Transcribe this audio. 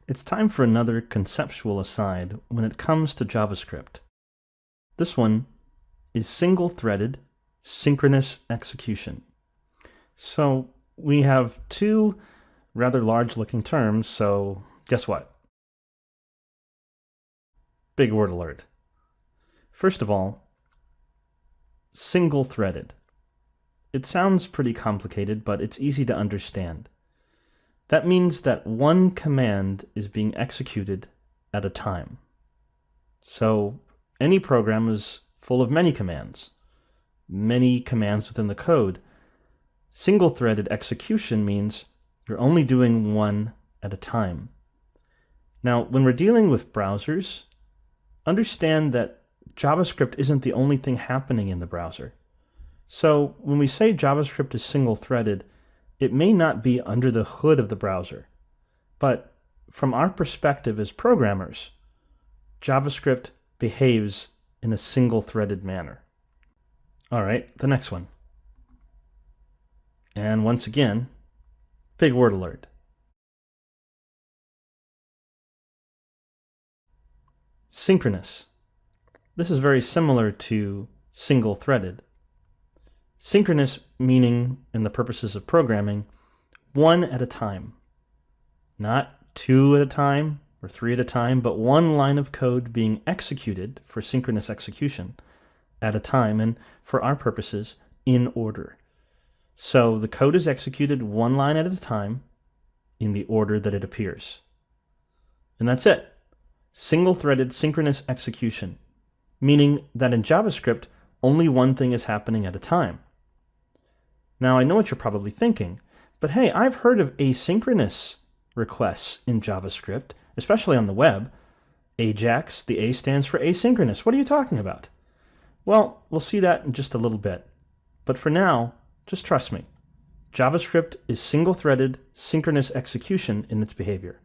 It's time for another conceptual aside when it comes to JavaScript. This one is single-threaded synchronous execution. So we have two rather large-looking terms, so guess what? Big word alert. First of all, single-threaded. It sounds pretty complicated, but it's easy to understand. That means that one command is being executed at a time. So any program is full of many commands within the code. Single-threaded execution means you're only doing one at a time. Now, when we're dealing with browsers, understand that JavaScript isn't the only thing happening in the browser. So when we say JavaScript is single-threaded, it may not be under the hood of the browser. But from our perspective as programmers, JavaScript behaves in a single-threaded manner. All right, the next one. And once again, big word alert. Synchronous. This is very similar to single-threaded. Synchronous meaning, in the purposes of programming, one at a time. Not two at a time or three at a time, but one line of code being executed for synchronous execution at a time, and for our purposes, in order. So the code is executed one line at a time in the order that it appears. And that's it. Single-threaded synchronous execution, meaning that in JavaScript, only one thing is happening at a time. Now, I know what you're probably thinking, but hey, I've heard of asynchronous requests in JavaScript, especially on the web. AJAX, the A stands for asynchronous. What are you talking about? Well, we'll see that in just a little bit. But for now, just trust me. JavaScript is single-threaded synchronous execution in its behavior.